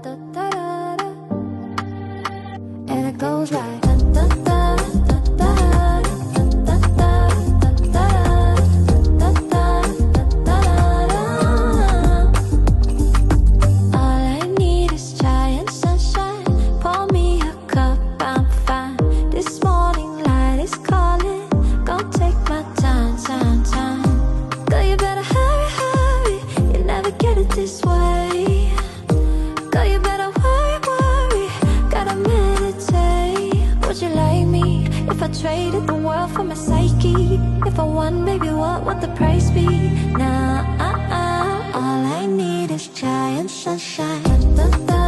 And it goes like this way. Girl, you better worry, worry. Gotta meditate. Would you like me if I traded the world for my psyche? If I won, baby, what would the price be? Nah, all I need is giant sunshine.